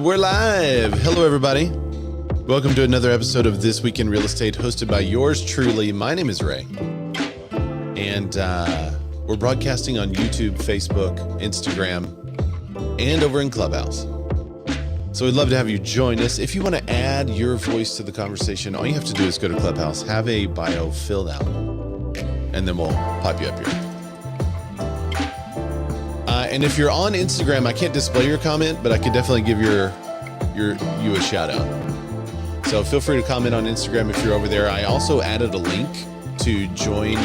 We're live. Hello, everybody. Welcome to another episode of This Week in Real Estate, hosted by yours truly. My name is Ray, and we're broadcasting on YouTube, Facebook, Instagram, and over in Clubhouse. So we'd love to have you join us. If you want to add your voice to the conversation, all you have to do is go to Clubhouse, have a bio filled out, and then we'll pop you up here. And if you're on Instagram, I can't display your comment, but I could definitely give you a shout out. So feel free to comment on Instagram if you're over there. I also added a link to join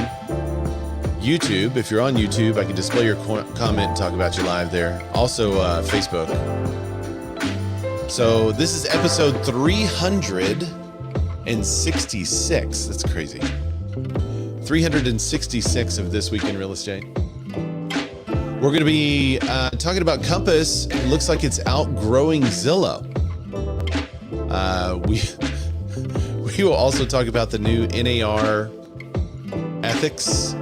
YouTube. If you're on YouTube, I can display your comment and talk about you live there. Also Facebook. So this is episode 366. That's crazy. 366 of This Week in Real Estate. We're going to be talking about Compass. It looks like it's outgrowing Zillow. We will also talk about the new NAR ethics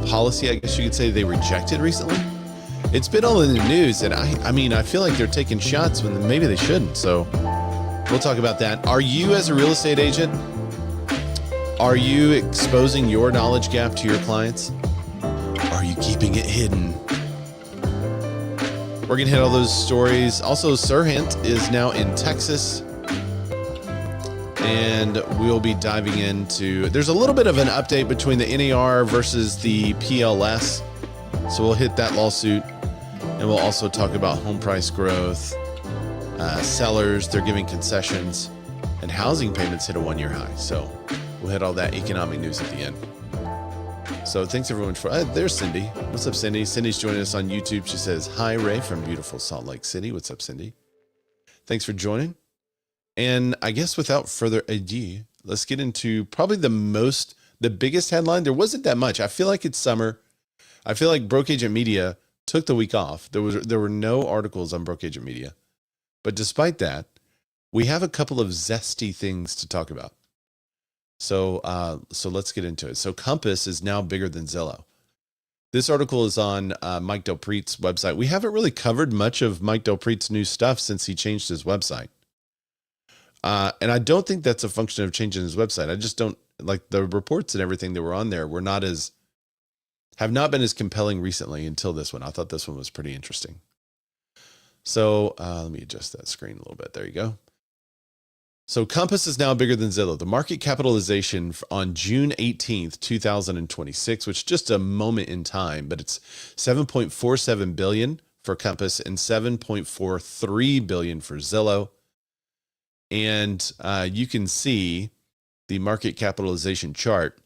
policy, I guess you could say, they rejected recently. It's been all in the news, and I feel like they're taking shots when maybe they shouldn't. So we'll talk about that. Are you, as a real estate agent, are you exposing your knowledge gap to your clients? Are you keeping it hidden? We're going to hit all those stories. Also, SERHANT is now in Texas. And we'll be diving into, there's a little bit of an update between the NAR versus the PLS. So we'll hit that lawsuit. And we'll also talk about home price growth, sellers, they're giving concessions, and housing payments hit a one-year high. So we'll hit all that economic news at the end. So thanks everyone for, there's Cindy. What's up, Cindy? Cindy's joining us on YouTube. She says, hi, Ray from beautiful Salt Lake City. What's up, Cindy? Thanks for joining. And I guess without further ado, let's get into probably the biggest headline. There wasn't that much. I feel like it's summer. I feel like Broke Agent Media took the week off. There were no articles on Broke Agent Media. But despite that, we have a couple of zesty things to talk about. So let's get into it. So Compass is now bigger than Zillow. This article is on Mike Del Prete's website. We haven't really covered much of Mike Del Prete's new stuff since he changed his website. And I don't think that's a function of changing his website. I just don't like the reports and everything that were on there have not been as compelling recently until this one. I thought this one was pretty interesting. So let me adjust that screen a little bit. There you go. So Compass is now bigger than Zillow. The market capitalization on June 18th, 2026, which is just a moment in time, but it's $7.47 billion for Compass and $7.43 billion for Zillow. And you can see the market capitalization chart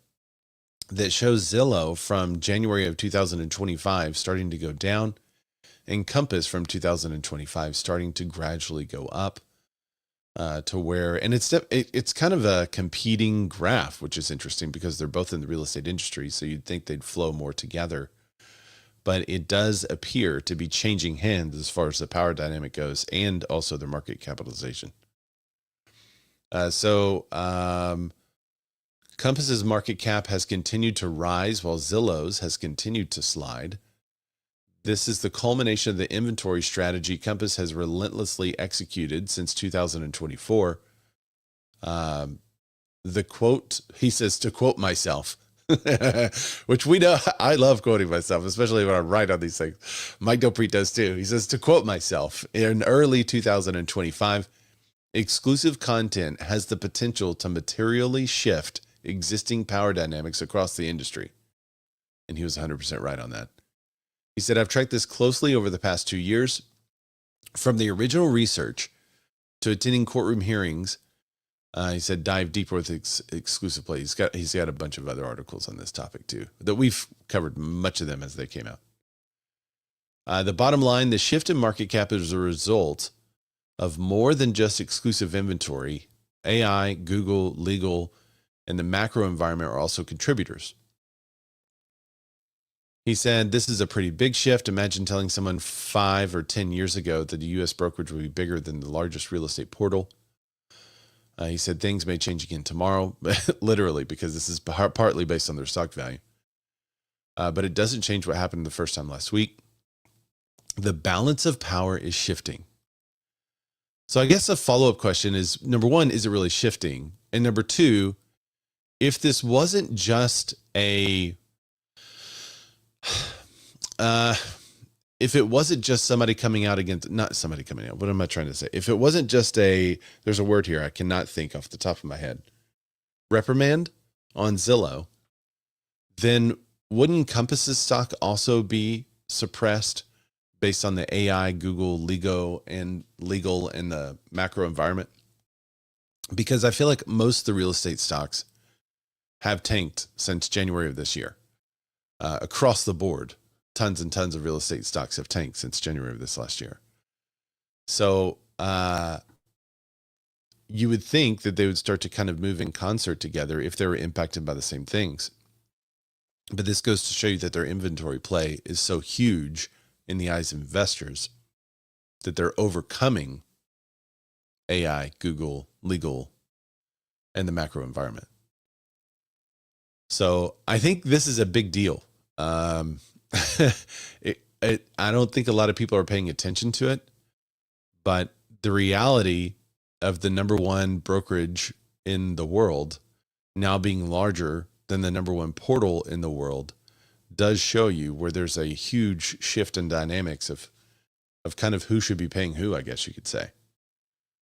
that shows Zillow from January of 2025 starting to go down, and Compass from 2025 starting to gradually go up. To where, and it's kind of a competing graph, which is interesting because they're both in the real estate industry. So you'd think they'd flow more together, but it does appear to be changing hands as far as the power dynamic goes and also their market capitalization. Compass's market cap has continued to rise while Zillow's has continued to slide. This is the culmination of the inventory strategy Compass has relentlessly executed since 2024. The quote, he says, to quote myself, which we know, I love quoting myself, especially when I write on these things. Mike Del Prete does too. He says, to quote myself, in early 2025, exclusive content has the potential to materially shift existing power dynamics across the industry. And he was 100% right on that. He said, I've tracked this closely over the past 2 years. From the original research to attending courtroom hearings, he said, dive deeper with exclusive play. He's got a bunch of other articles on this topic too, that we've covered much of them as they came out. The bottom line, the shift in market cap is a result of more than just exclusive inventory. AI, Google, legal, and the macro environment are also contributors. He said, this is a pretty big shift. Imagine telling someone 5 or 10 years ago that the U.S. brokerage would be bigger than the largest real estate portal. He said, things may change again tomorrow, literally, because this is partly based on their stock value. But it doesn't change what happened the first time last week. The balance of power is shifting. So I guess a follow-up question is, number one, is it really shifting? And number two, if this wasn't just if it wasn't just somebody coming out against, not somebody coming out, what am I trying to say? If it wasn't just there's a word here I cannot think off the top of my head, reprimand on Zillow, then wouldn't Compass's stock also be suppressed based on the AI, Google, legal, and the macro environment? Because I feel like most of the real estate stocks have tanked since January of this year. Across the board, tons and tons of real estate stocks have tanked since January of this last year. So you would think that they would start to kind of move in concert together if they were impacted by the same things. But this goes to show you that their inventory play is so huge in the eyes of investors that they're overcoming AI, Google, legal, and the macro environment. So I think this is a big deal. I don't think a lot of people are paying attention to it, but the reality of the number one brokerage in the world now being larger than the number one portal in the world does show you where there's a huge shift in dynamics of kind of who should be paying who, I guess you could say.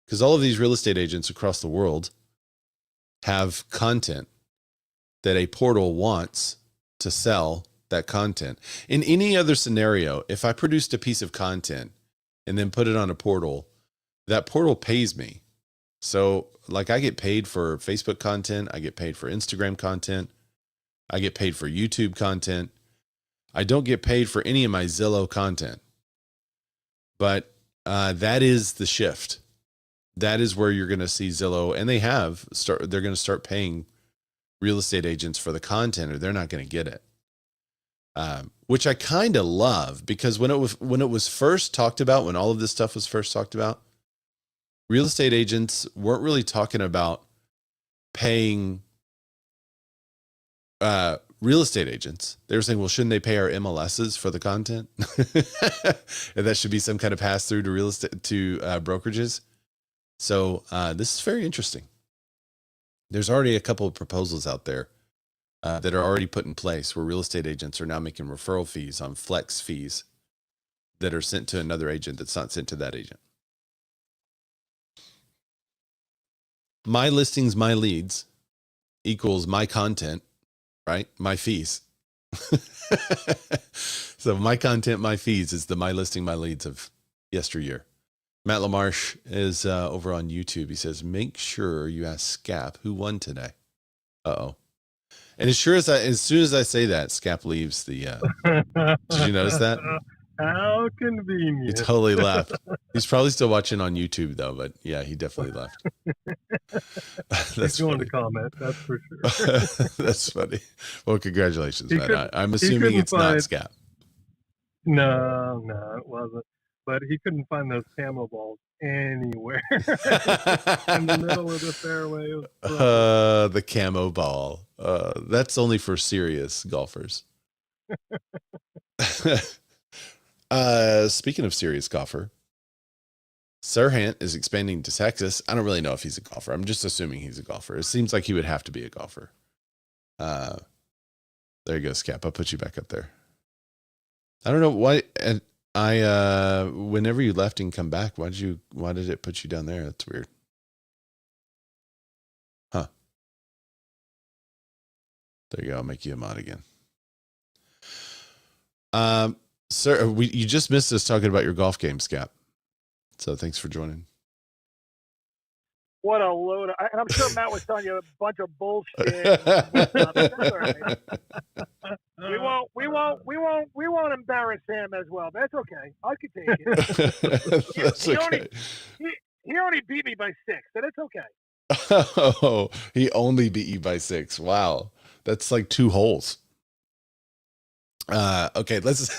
Because all of these real estate agents across the world have content that a portal wants to sell that content. In any other scenario, if I produced a piece of content and then put it on a portal, that portal pays me. So like I get paid for Facebook content, I get paid for Instagram content, I get paid for YouTube content. I don't get paid for any of my Zillow content. But that is the shift. That is where you're going to see Zillow, and they're going to start paying real estate agents for the content, or they're not going to get it. Which I kind of love, because when it was first talked about, when all of this stuff was first talked about, real estate agents weren't really talking about paying real estate agents. They were saying, well, shouldn't they pay our MLSs for the content? And that should be some kind of pass through to real estate, to brokerages. So this is very interesting. There's already a couple of proposals out there that are already put in place where real estate agents are now making referral fees on flex fees that are sent to another agent that's not sent to that agent. My listings, my leads equals my content, right? My fees. So my content, my fees is the my listing, my leads of yesteryear. Matt LaMarche is over on YouTube. He says, make sure you ask Scap who won today. Uh-oh. And as soon as I say that, Scap leaves the, did you notice that? How convenient. He totally left. He's probably still watching on YouTube though, but yeah, he definitely left. That's going to comment, that's for sure. That's funny. Well, congratulations, Matt. I'm assuming it's not Scap. No, it wasn't. But he couldn't find those camo balls anywhere in the middle of the fairway. The camo ball. That's only for serious golfers. Speaking of serious golfer, SERHANT is expanding to Texas. I don't really know if he's a golfer. I'm just assuming he's a golfer. It seems like he would have to be a golfer. There you go, Scap. I'll put you back up there. I don't know why. And whenever you left and come back, why did it put you down there? That's weird. Huh. There you go. I'll make you a mod again. Sir, you just missed us talking about your golf game, Scap. So thanks for joining. What a load of, and I'm sure Matt was telling you a bunch of bullshit. That's all right. We won't embarrass him as well. That's okay. I could take it. That's okay. He only beat me by 6, but it's okay. Oh, he only beat you by 6. Wow. That's like 2 holes. Okay, let's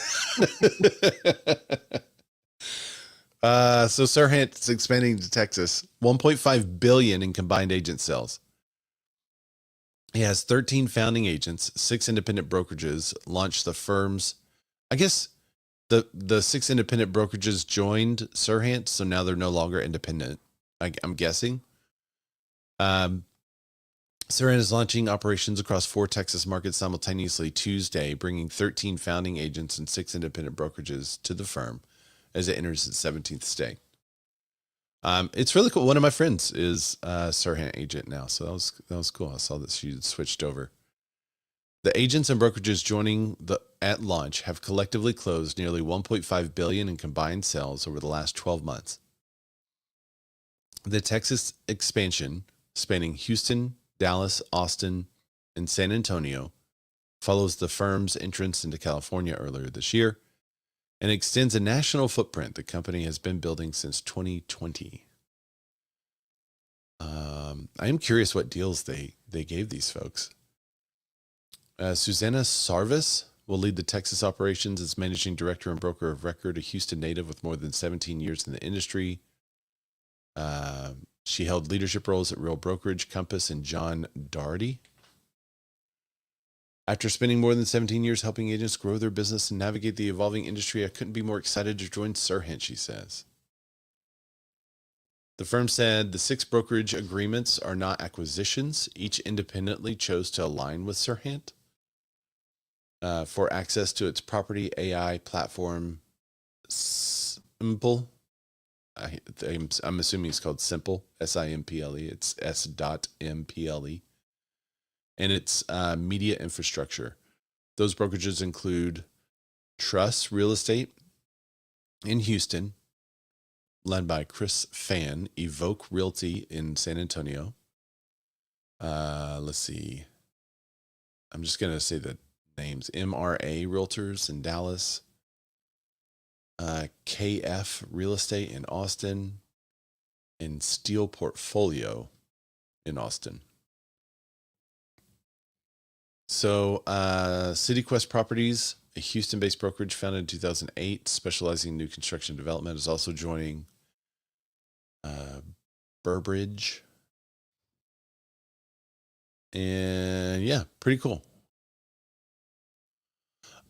so SERHANT is expanding to Texas, 1.5 billion in combined agent sales. He has 13 founding agents, 6 independent brokerages, launched the firm's, I guess the 6 independent brokerages joined SERHANT, so now they're no longer independent. I'm guessing. SERHANT is launching operations across 4 Texas markets simultaneously Tuesday, bringing 13 founding agents and 6 independent brokerages to the firm as it enters its 17th state. It's really cool. One of my friends is a SERHANT agent now, so that was cool. I saw that she switched over. The agents and brokerages joining at launch have collectively closed nearly $1.5 billion in combined sales over the last 12 months. The Texas expansion, spanning Houston, Dallas, Austin, and San Antonio, follows the firm's entrance into California earlier this year and extends a national footprint the company has been building since 2020. I am curious what deals they gave these folks. Susanna Sarvis will lead the Texas operations as managing director and broker of record, a Houston native with more than 17 years in the industry. She held leadership roles at Real Brokerage, Compass, and John Daugherty. After spending more than 17 years helping agents grow their business and navigate the evolving industry, I couldn't be more excited to join SERHANT, she says. The firm said the 6 brokerage agreements are not acquisitions. Each independently chose to align with SERHANT for access to its property AI platform, Simple. I'm assuming it's called Simple, Simple. It's S.MPLE. And its media infrastructure. Those brokerages include Trust Real Estate in Houston, led by Chris Fan, Evoke Realty in San Antonio. Let's see. I'm just going to say the names. MRA Realtors in Dallas. KF Real Estate in Austin. And Steel Portfolio in Austin. So, CityQuest Properties, a Houston-based brokerage founded in 2008, specializing in new construction development, is also joining Burbridge. And yeah, pretty cool.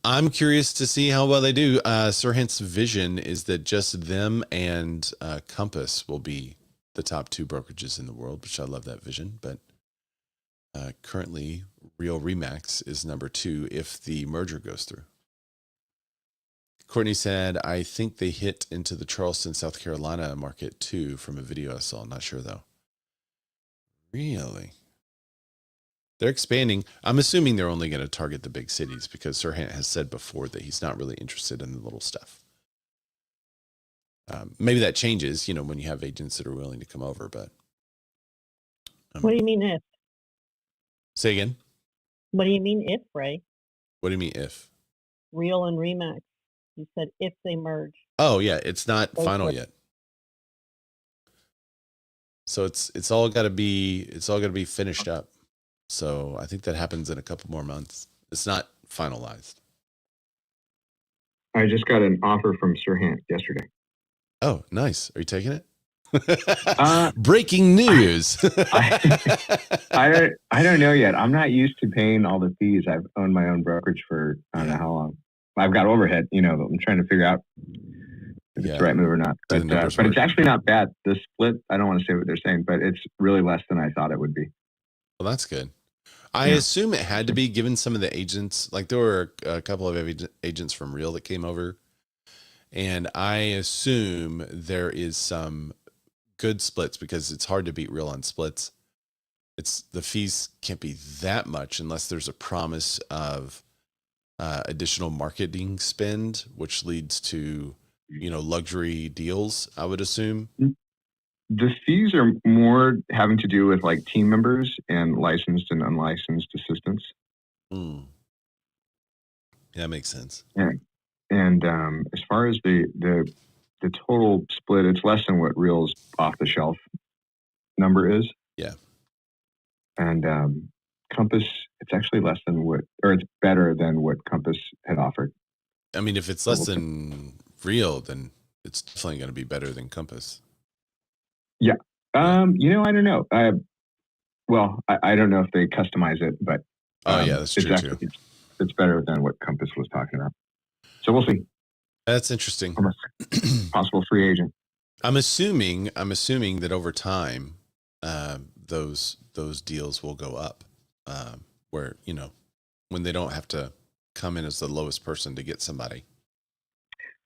I'm curious to see how well they do. SERHANT's vision is that just them and Compass will be the top 2 brokerages in the world, which I love that vision. But currently, Real Remax is number 2 if the merger goes through. Courtney said, I think they hit into the Charleston, South Carolina market too from a video I saw. Not sure though. Really? They're expanding. I'm assuming they're only going to target the big cities because SERHANT has said before that he's not really interested in the little stuff. Maybe that changes, when you have agents that are willing to come over, but. What do you mean if? Say again? What do you mean if, Ray? What do you mean if? Real and Remax. You said if they merge. Oh yeah, it's not final yet. So it's all got to be finished up. So I think that happens in a couple more months. It's not finalized. I just got an offer from SERHANT yesterday. Oh, nice. Are you taking it? Breaking news. I don't know yet. I'm not used to paying all the fees. I've owned my own brokerage for I don't know how long. I've got overhead, but I'm trying to figure out if it's the right move or not. But it's actually not bad. The split, I don't want to say what they're saying, but it's really less than I thought it would be. Well, that's good. I assume it had to be, given some of the agents. Like there were a couple of agents from Real that came over, and I assume there is some good splits because it's hard to beat Real on splits. The fees can't be that much unless there's a promise of additional marketing spend, which leads to luxury deals, I would assume. The fees are more having to do with like team members and licensed and unlicensed assistants. Yeah, that makes sense. And as far as the total split, it's less than what Real's off the shelf number is. Yeah. And Compass, it's actually less than it's better than what Compass had offered. I mean, if it's less than Real, then it's definitely going to be better than Compass. Yeah. I don't know. I don't know if they customize it, but yeah, that's true too. It's better than what Compass was talking about. So we'll see. That's interesting. I'm a possible free agent. I'm assuming that over time, those deals will go up, where, you know, when they don't have to come in as the lowest person to get somebody.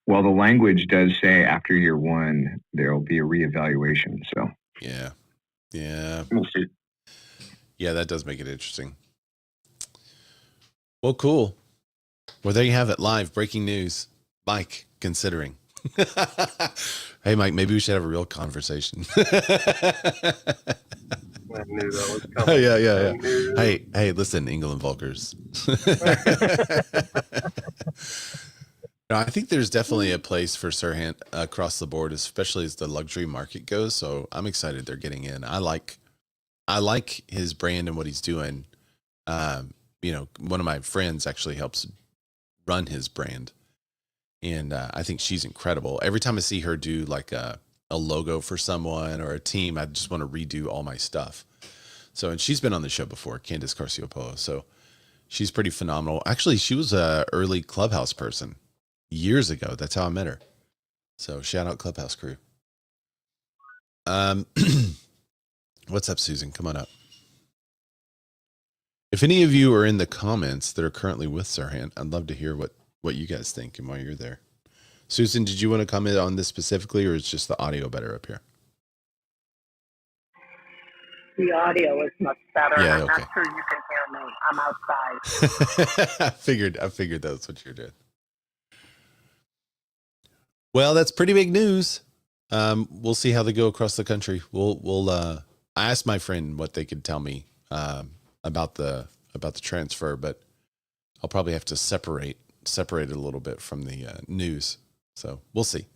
Well, the language does say after year one, there'll be a reevaluation. So Yeah. we'll see. Yeah, that does make it interesting. Well, cool. Well, there you have it. Live breaking news. Mike considering. Hey, Mike, maybe we should have a real conversation. I knew that was coming. Yeah. Hey, listen, England Volkers. No, I think there's definitely a place for SERHANT across the board, especially as the luxury market goes. So I'm excited they're getting in. I like his brand and what he's doing. You know, one of my friends actually helps run his brand, and I think she's incredible. Every time I see her do like a logo for someone or a team, I just want to redo all my stuff. So, and she's been on the show before, Candace Carciopolo. So she's pretty phenomenal. Actually, she was a early Clubhouse person years ago. That's how I met her. So shout out Clubhouse crew. What's up, Susan? Come on up. If any of you are in the comments that are currently with SERHANT, I'd love to hear what you guys think and why you're there. Susan, did you want to comment on this specifically, or is just the audio better up here? The audio is much better. Yeah, I'm okay. not sure you can hear me. I'm outside. I figured that's what you're doing. Well, that's pretty big news. We'll see how they go across the country. I asked my friend what they could tell me about the transfer, but I'll probably have to separate it a little bit from the news. So we'll see.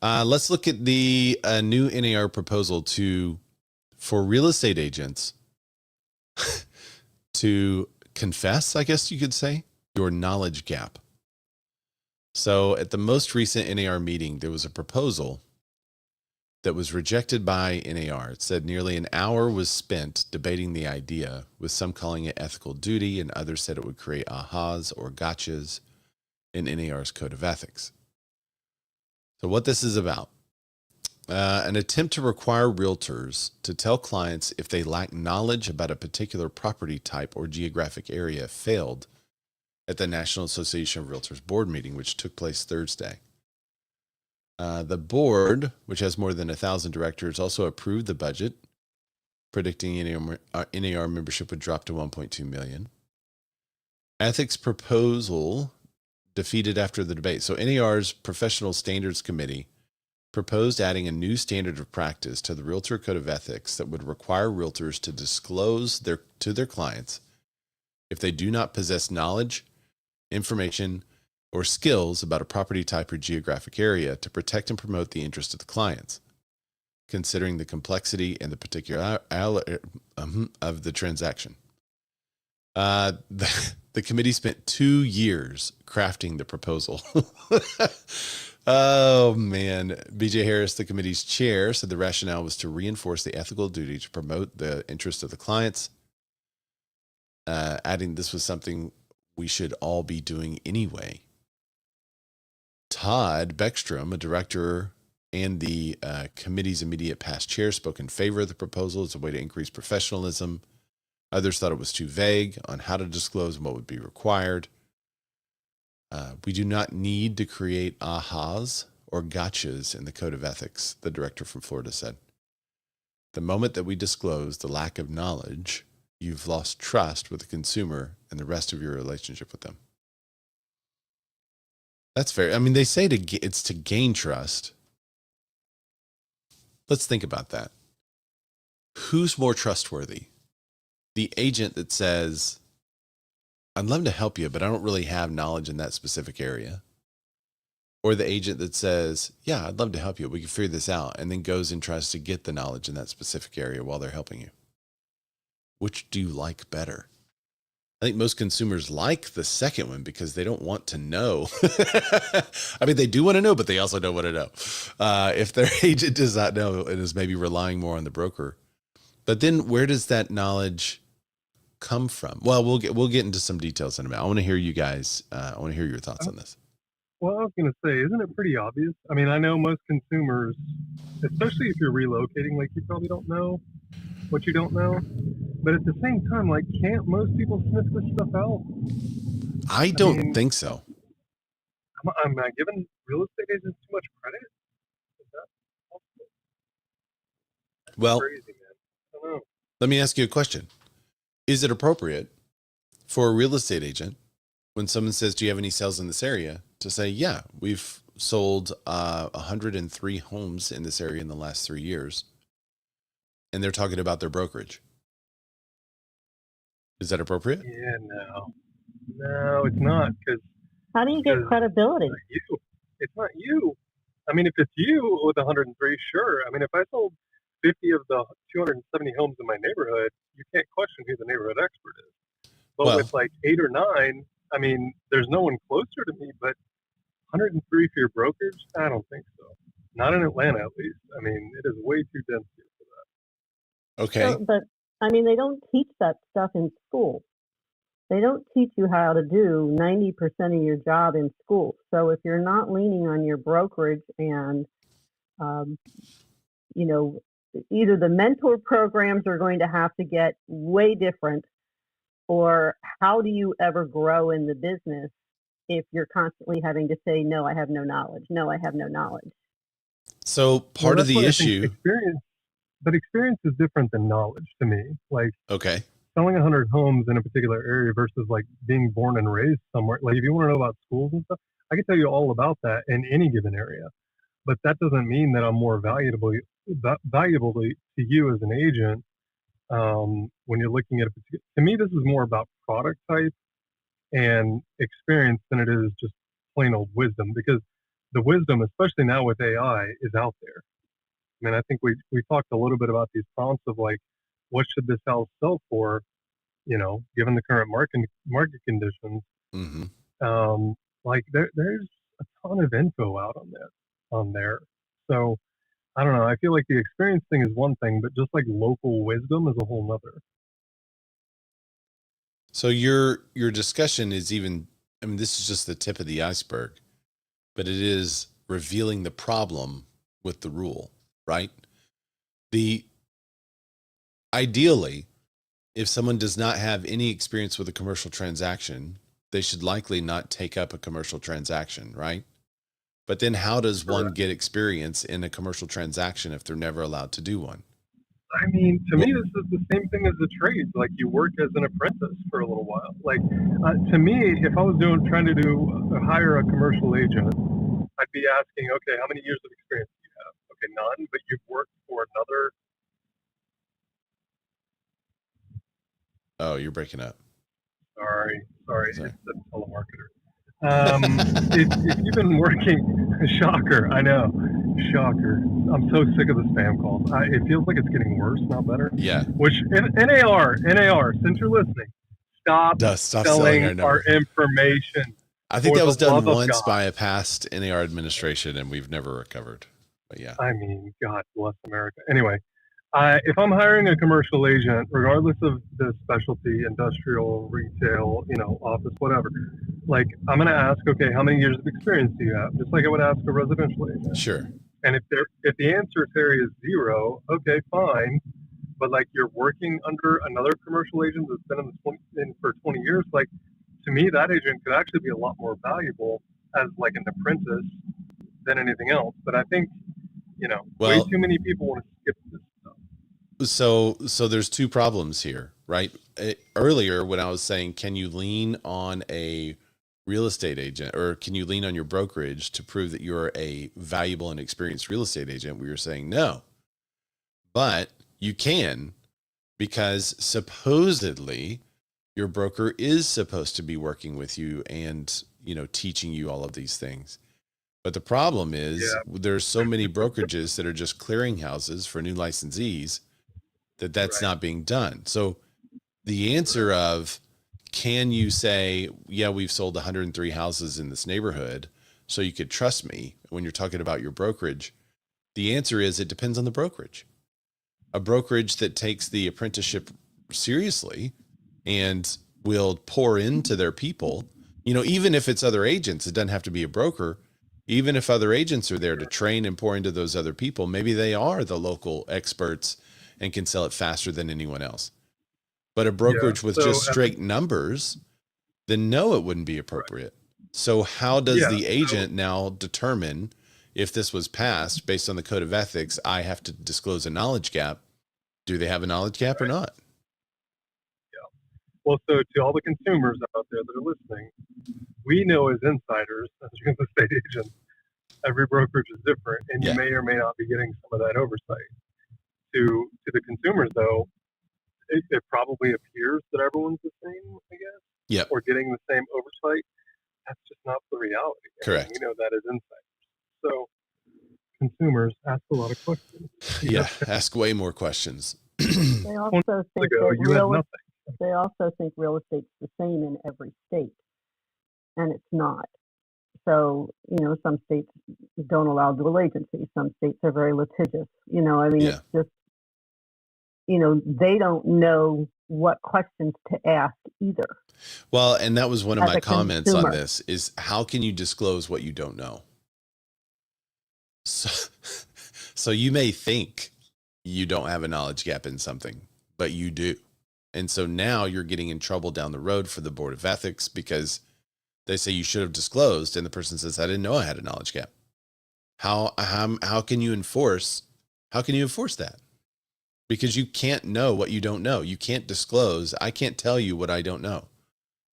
Let's look at the new NAR proposal for real estate agents to confess, I guess you could say, your knowledge gap. So at the most recent NAR meeting, there was a proposal that was rejected by NAR. It said nearly an hour was spent debating the idea, with some calling it ethical duty and others said it would create ahas or gotchas in NAR's code of ethics. So what this is about, an attempt to require realtors to tell clients if they lack knowledge about a particular property type or geographic area failed at the National Association of Realtors board meeting, which took place Thursday. The board, which has more than 1,000 directors, also approved the budget, predicting NAR membership would drop to 1.2 million. Ethics proposal defeated after the debate. So NAR's Professional Standards Committee proposed adding a new standard of practice to the Realtor Code of Ethics that would require realtors to disclose to their clients if they do not possess knowledge, information, or skills about a property type or geographic area to protect and promote the interest of the clients, considering the complexity and the particular of the transaction. The committee spent 2 years crafting the proposal. Oh, man. BJ Harris, the committee's chair, said the rationale was to reinforce the ethical duty to promote the interest of the clients, adding this was something we should all be doing anyway. Todd Beckstrom, a director and the committee's immediate past chair, spoke in favor of the proposal as a way to increase professionalism. Others thought it was too vague on how to disclose and what would be required. We do not need to create ahas or gotchas in the Code of Ethics, the director from Florida said. The moment that we disclose the lack of knowledge, you've lost trust with the consumer and the rest of your relationship with them. That's fair. I mean, they say it's to gain trust. Let's think about that. Who's more trustworthy? The agent that says, I'd love to help you, but I don't really have knowledge in that specific area. Or the agent that says, yeah, I'd love to help you. We can figure this out. And then goes and tries to get the knowledge in that specific area while they're helping you. Which do you like better? I think most consumers like the second one because they don't want to know. I mean, they do want to know, but they also don't want to know. If their agent does not know and is maybe relying more on the broker. But then where does that knowledge come from? Well, we'll get into some details in a minute. I want to hear you guys. I want to hear your thoughts on this. Well, I was going to say, isn't it pretty obvious? I mean, I know most consumers, especially if you're relocating, like you probably don't know what you don't know. But at the same time, like, can't most people sniff this stuff out? I don't mean, think so. Am I giving real estate agents too much credit? Is that possible? That's Well, crazy, man. I don't know. let me ask you a question. Is it appropriate for a real estate agent when someone says, do you have any sales in this area, to say, yeah, we've sold 103 homes in this area in the last 3 years, and they're talking about their brokerage? Is that appropriate? Yeah, no, it's not, because How do you get credibility? it's not you. I mean, if it's you with 103, sure. I mean, if I sold 50 of the 270 homes in my neighborhood, you can't question who the neighborhood expert is. But Well, with like 8 or 9, I mean, there's no one closer to me. But 103 for your brokerage? I don't think so. Not in Atlanta, at least. I mean, it is way too dense here for that. okay. So, but I mean, they don't teach that stuff in school. They don't teach you how to do 90% of your job in school. So if you're not leaning on your brokerage and, you know, either the mentor programs are going to have to get way different, or how do you ever grow in the business if you're constantly having to say, no, I have no knowledge. No, I have no knowledge. So part of that's what the I think issue. experience is different than knowledge to me. Like, Okay. selling 100 homes in a particular area versus like being born and raised somewhere. Like, if you want to know about schools and stuff, I can tell you all about that in any given area. But that doesn't mean that I'm more valuable to you as an agent. When you're looking at to me, this is more about product type and experience than it is just plain old wisdom. Because the wisdom, especially now with AI, is out there. I mean, I think we talked a little bit about these prompts of like, what should this house sell for? You know, given the current market conditions, Mm-hmm. like there's a ton of info out on there. So I don't know. I feel like the experience thing is one thing, but just like local wisdom is a whole nother. So your discussion is even, I mean, this is just the tip of the iceberg, but it is revealing the problem with the rule, right? Ideally, if someone does not have any experience with a commercial transaction, they should likely not take up a commercial transaction, right? But then how does one get experience in a commercial transaction if they're never allowed to do one? I mean, to me, this is the same thing as the trades. Like, you work as an apprentice for a little while. Like, to me, if I was trying to hire a commercial agent, I'd be asking, okay, how many years of experience do you have? Okay, none, but you've worked for another. Oh, you're breaking up. Sorry, it's the telemarketer. If you've been working, shocker, I know, shocker. I'm so sick of the spam calls. It feels like it's getting worse, not better. Yeah. Which NAR, since you're listening, stop selling our information. I think that was done once by a past NAR administration, and we've never recovered. But yeah. I mean, God bless America. Anyway, if I'm hiring a commercial agent, regardless of the specialty, industrial, retail, office, whatever, like, I'm going to ask, okay, how many years of experience do you have? Just like I would ask a residential agent. Sure. And if the answer, Terry, is 0, okay, fine. But like, you're working under another commercial agent that's been in for 20 years, like, to me, that agent could actually be a lot more valuable as like an apprentice than anything else. But I think, way too many people want to skip this stuff. So there's two problems here, right? Earlier, when I was saying, can you lean on a real estate agent, or can you lean on your brokerage to prove that you're a valuable and experienced real estate agent? We were saying no, but you can, because supposedly your broker is supposed to be working with you and, teaching you all of these things. But the problem is there's so many brokerages that are just clearinghouses for new licensees that's not being done. So the answer of, can you say, yeah, we've sold 103 houses in this neighborhood, so you could trust me when you're talking about your brokerage? The answer is, it depends on the brokerage. A brokerage that takes the apprenticeship seriously and will pour into their people Even if it's other agents, it doesn't have to be a broker. Even if other agents are there to train and pour into those other people, maybe they are the local experts and can sell it faster than anyone else. But a brokerage with just straight numbers, then no, it wouldn't be appropriate. So how does the agent now determine if this was passed based on the code of ethics? I have to disclose a knowledge gap. Do they have a knowledge gap or not? Well, so to all the consumers out there that are listening, we know as insiders, as real estate agents, every brokerage is different, and you may or may not be getting some of that oversight. To the consumers, though, it probably appears that everyone's the same, I guess. Yep. Or getting the same oversight. That's just not the reality. Correct. We know that as insiders. So consumers ask a lot of questions. Yeah, ask way more questions. They also think they also think real estate's the same in every state, and it's not. So, some states don't allow dual agency. Some states are very litigious. It's just, they don't know what questions to ask either. Well, and that was one of my comments on this is how can you disclose what you don't know? So you may think you don't have a knowledge gap in something, but you do. And so now you're getting in trouble down the road for the Board of Ethics because they say you should have disclosed. And the person says, I didn't know I had a knowledge gap. How can you enforce that? Because you can't know what you don't know. You can't disclose. I can't tell you what I don't know.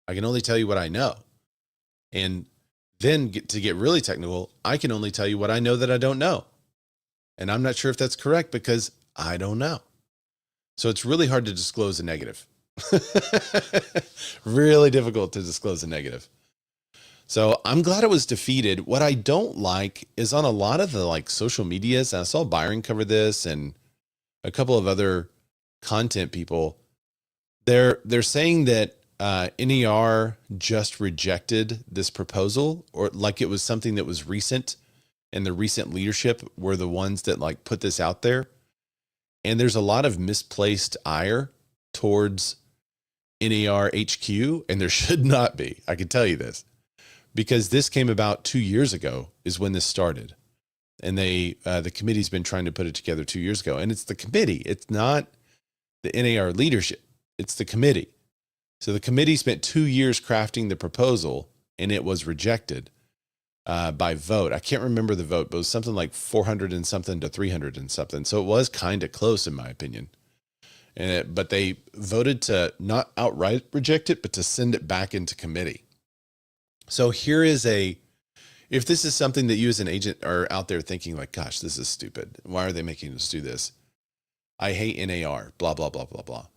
I can only tell you what I know. And then to get really technical, I can only tell you what I know that I don't know. And I'm not sure if that's correct because I don't know. So it's really hard to disclose a negative. Really difficult to disclose a negative. So I'm glad it was defeated. What I don't like is on a lot of the social medias, and I saw Byron cover this and a couple of other content people, they're saying that NAR just rejected this proposal, or like it was something that was recent and the recent leadership were the ones that put this out there. And there's a lot of misplaced ire towards NAR HQ, and there should not be. I can tell you this, because this came about 2 years ago is when this started. And the committee's been trying to put it together 2 years ago. And it's the committee. It's not the NAR leadership. It's the committee. So the committee spent 2 years crafting the proposal, and it was rejected by vote. I can't remember the vote, but it was something like 400 and something to 300 and something. So it was kind of close in my opinion. But they voted to not outright reject it, but to send it back into committee. So here is if this is something that you as an agent are out there thinking gosh, this is stupid. Why are they making us do this? I hate NAR, blah, blah, blah, blah, blah.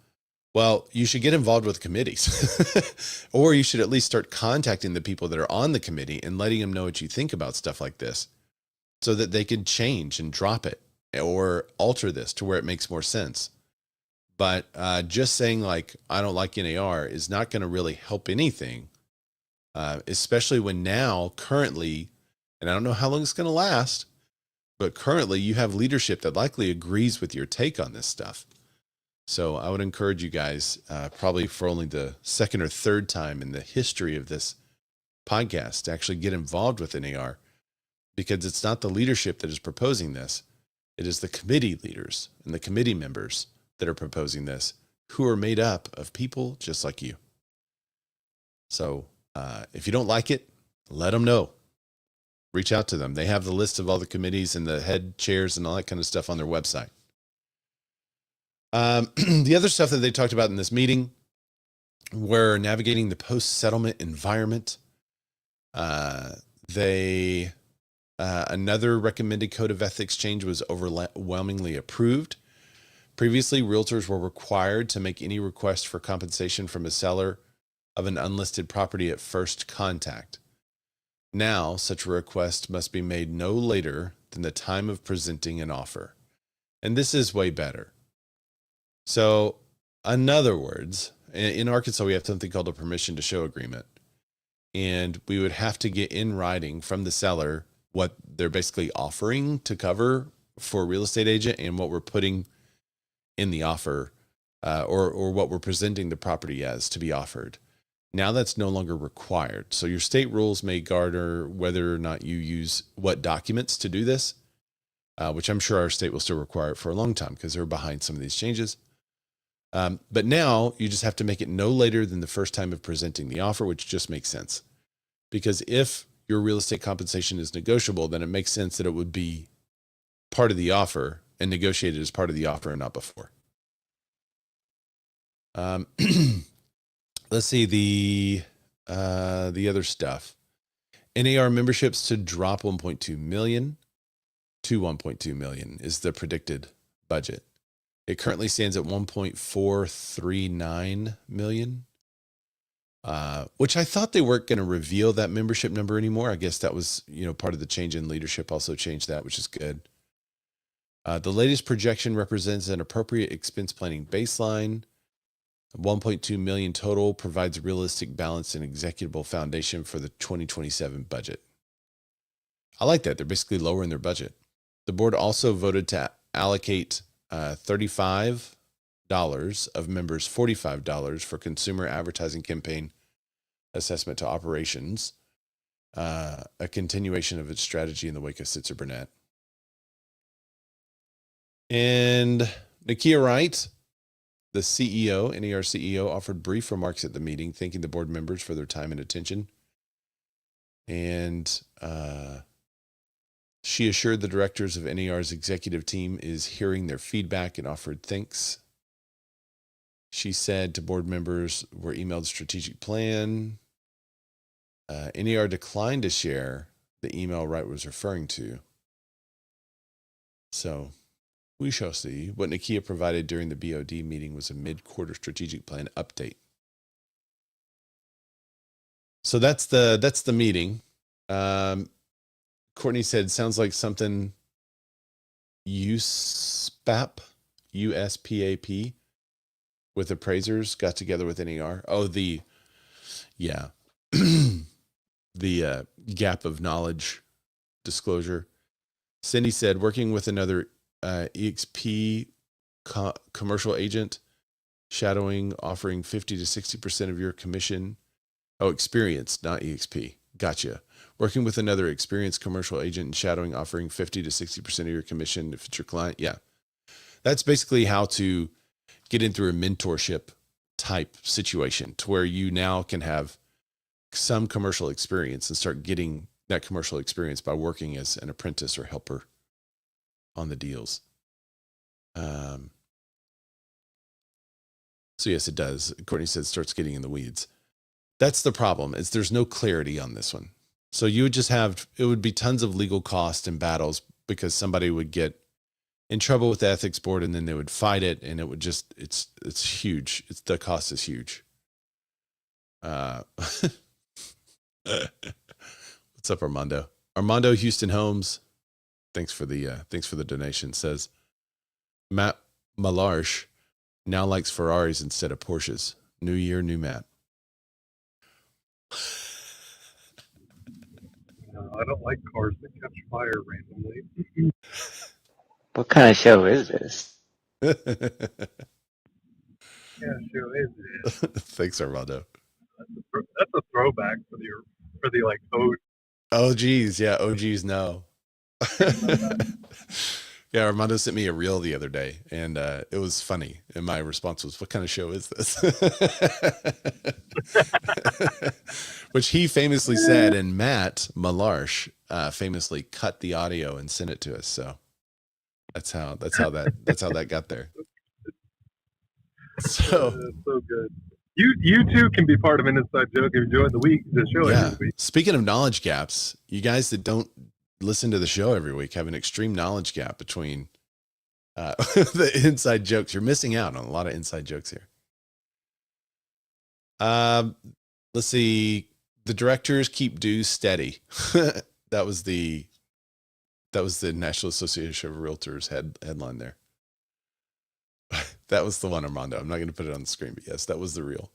Well, you should get involved with committees, or you should at least start contacting the people that are on the committee and letting them know what you think about stuff like this so that they could change and drop it or alter this to where it makes more sense. But just saying I don't like NAR is not going to really help anything, especially when now currently, and I don't know how long it's going to last, but currently you have leadership that likely agrees with your take on this stuff. So I would encourage you guys, probably for only the second or third time in the history of this podcast, to actually get involved with NAR, because it's not the leadership that is proposing this. It is the committee leaders and the committee members that are proposing this, who are made up of people just like you. So if you don't like it, let them know. Reach out to them. They have the list of all the committees and the head chairs and all that kind of stuff on their website. The other stuff that they talked about in this meeting were navigating the post-settlement environment. Another recommended code of ethics change was overwhelmingly approved. Previously, realtors were required to make any request for compensation from a seller of an unlisted property at first contact. Now, such a request must be made no later than the time of presenting an offer. And this is way better. So, in other words, in Arkansas, we have something called a permission to show agreement. And we would have to get in writing from the seller what they're basically offering to cover for a real estate agent and what we're putting in the offer, or what we're presenting the property as to be offered. Now that's no longer required. So your state rules may garner whether or not you use what documents to do this, which I'm sure our state will still require it for a long time because they're behind some of these changes. But now you just have to make it no later than the first time of presenting the offer, which just makes sense. Because if your real estate compensation is negotiable, then it makes sense that it would be part of the offer and negotiated as part of the offer and not before. Let's see the other stuff. NAR memberships to drop 1.2 million to 1.2 million is the predicted budget. It currently stands at 1.439 million, which I thought they weren't going to reveal that membership number anymore. I guess that was, part of the change in leadership also changed that, which is good. The latest projection represents an appropriate expense planning baseline. 1.2 million total provides a realistic, balanced, and executable foundation for the 2027 budget. I like that. They're basically lowering their budget. The board also voted to allocate $35 of members' $45 for consumer advertising campaign assessment to operations, a continuation of its strategy in the wake of Sitzer Burnett. And Nakia Wright, the CEO, NAR CEO, offered brief remarks at the meeting, thanking the board members for their time and attention. And she assured the directors of NAR's executive team is hearing their feedback and offered thanks. She said to board members were emailed strategic plan. NAR declined to share the email Wright was referring to. So we shall see. What Nakia provided during the BOD meeting was a mid-quarter strategic plan update. So that's the meeting. Courtney said, sounds like something USPAP, USPAP, with appraisers got together with NAR. Oh, the gap of knowledge disclosure. Cindy said, working with another EXP commercial agent, shadowing, offering 50 to 60% of your commission. Oh, experienced, not EXP. Gotcha. Working with another experienced commercial agent and shadowing, offering 50 to 60% of your commission if it's your client. Yeah. That's basically how to get in through a mentorship type situation to where you now can have some commercial experience and start getting that commercial experience by working as an apprentice or helper on the deals. So yes, it does. Courtney said starts getting in the weeds. That's the problem, is there's no clarity on this one. So you would just have, it would be tons of legal cost and battles because somebody would get in trouble with the ethics board and then they would fight it and it would just, it's huge. The cost is huge. What's up, Armando? Armando Houston Holmes. Thanks for the donation. Says Matt Malarsh now likes Ferraris instead of Porsches. New year, new Matt. I don't like cars that catch fire randomly. What kind of show is this? Yeah, sure is. Thanks, Armando. That's a throwback for the like ode. Oh, geez. Yeah. Oh, geez. No. Yeah. Armando sent me a reel the other day and it was funny. And my response was, what kind of show is this? Which he famously said, and Matt Malarsh famously cut the audio and sent it to us. So that's how that got there. So So good. You too can be part of an inside joke if you join the show every week. Speaking of knowledge gaps, you guys that don't listen to the show every week have an extreme knowledge gap between the inside jokes. You're missing out on a lot of inside jokes here. Let's see. The directors keep dues steady. That was the National Association of Realtors headline there. That was the one, Armando. I'm not going to put it on the screen, but yes, that was the real.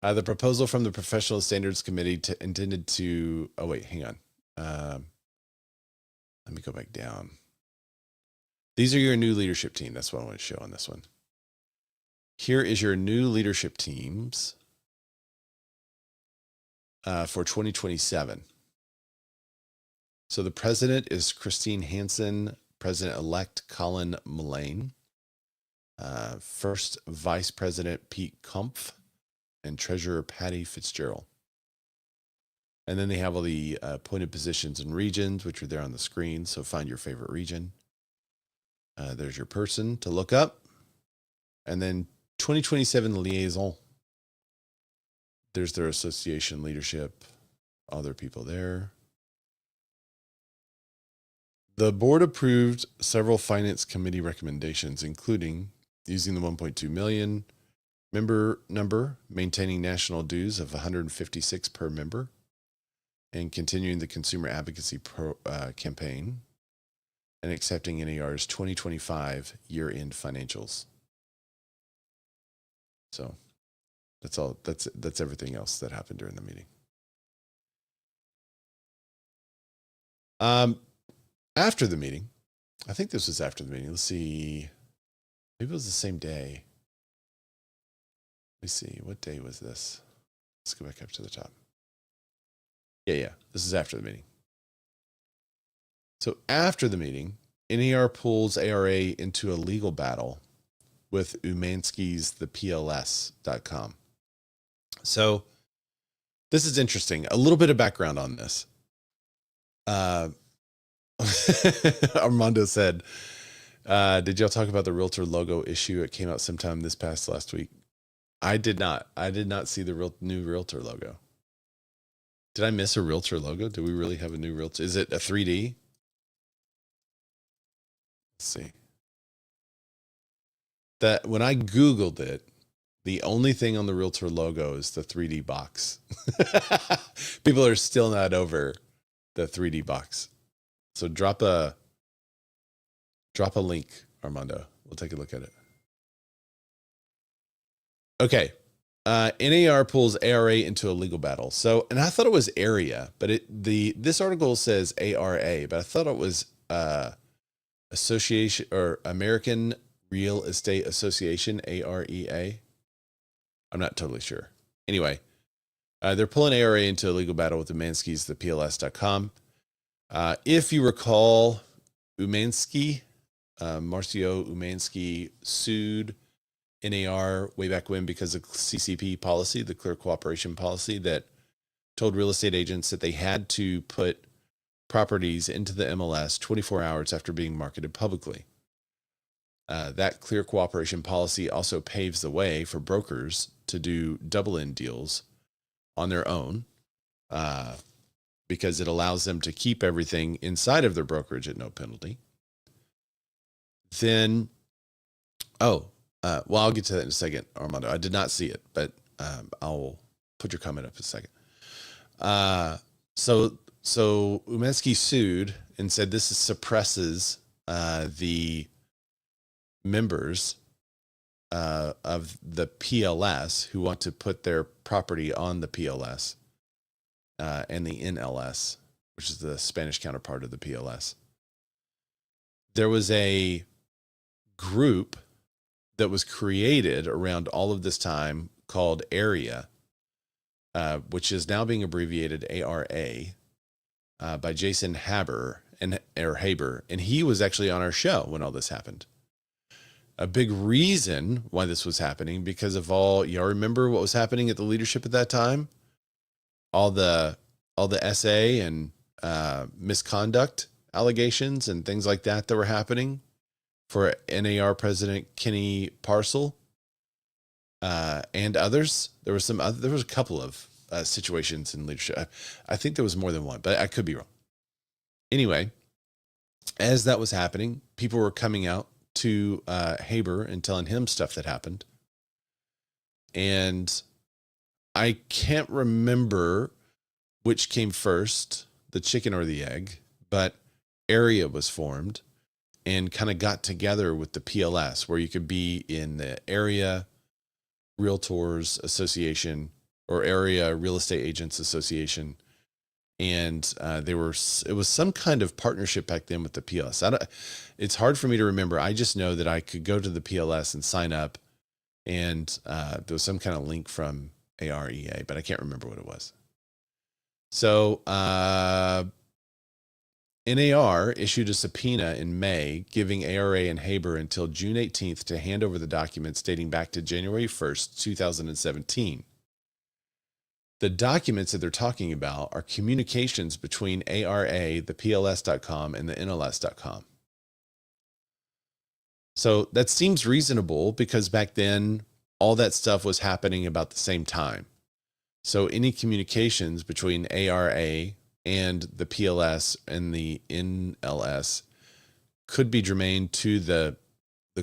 The proposal from the Professional Standards Committee intended to. Oh wait, hang on. Let me go back down. These are your new leadership team. That's what I want to show on this one. Here is your new leadership teams. for 2027. So the president is Christine Hansen, president-elect Colin Mullane, first vice president Pete Kumpf, and treasurer Patty Fitzgerald. And then they have all the appointed positions and regions, which are there on the screen. So find your favorite region. There's your person to look up. And then 2027 liaison. There's their association leadership, other people there. The board approved several finance committee recommendations, including using the 1.2 million member number, maintaining national dues of 156 per member, and continuing the consumer advocacy campaign, and accepting NAR's 2025 year-end financials. So that's all. That's everything else that happened during the meeting. After the meeting, I think this was after the meeting. Let's see. Maybe it was the same day. Let me see. What day was this? Let's go back up to the top. Yeah. This is after the meeting. So after the meeting, NAR pulls ARA into a legal battle with Umansky's thepls.com. So this is interesting. A little bit of background on this. Armando said, did y'all talk about the Realtor logo issue? It came out sometime last week. I did not. I did not see the new Realtor logo. Did I miss a Realtor logo? Do we really have a new Realtor? Is it a 3D? Let's see. That when I Googled it, the only thing on the Realtor logo is the 3D box. People are still not over the 3D box. So drop a link, Armando. We'll take a look at it. Okay. NAR pulls ARA into a legal battle. So, and I thought it was area, but this article says ARA, but I thought it was Association or American Real Estate Association, AREA. I'm not totally sure. Anyway, they're pulling ARA into a legal battle with the Umansky's, the PLS.com. If you recall, Umansky, Mauricio Umansky sued NAR way back when because of CCP policy, the clear cooperation policy that told real estate agents that they had to put properties into the MLS 24 hours after being marketed publicly. That clear cooperation policy also paves the way for brokers to do double-end deals on their own because it allows them to keep everything inside of their brokerage at no penalty. Then, well, I'll get to that in a second, Armando. I did not see it, but I'll put your comment up in a second. So Umansky sued and said this suppresses the members of the PLS who want to put their property on the PLS and the NLS, which is the Spanish counterpart of the PLS. There was a group that was created around all of this time called AREA, which is now being abbreviated ARA, by Jason Haber, and he was actually on our show when all this happened. A big reason why this was happening because of y'all remember what was happening at the leadership at that time? All the SA and misconduct allegations and things like that were happening for NAR President Kenny Parcel and others. There was a couple of situations in leadership. I think there was more than one, but I could be wrong. Anyway, as that was happening, people were coming out to Haber and telling him stuff that happened. And I can't remember which came first, the chicken or the egg, but AREA was formed and kind of got together with the PLS, where you could be in the Area Realtors Association or Area Real Estate Agents Association. And it was some kind of partnership back then with the PLS. It's hard for me to remember. I just know that I could go to the PLS and sign up, and there was some kind of link from AREA, but I can't remember what it was. So NAR issued a subpoena in May, giving ARA and Haber until June 18th to hand over the documents dating back to January 1st, 2017. The documents that they're talking about are communications between ARA, the PLS.com, and the NLS.com. So that seems reasonable because back then, all that stuff was happening about the same time. So any communications between ARA and the PLS and the NLS could be germane to the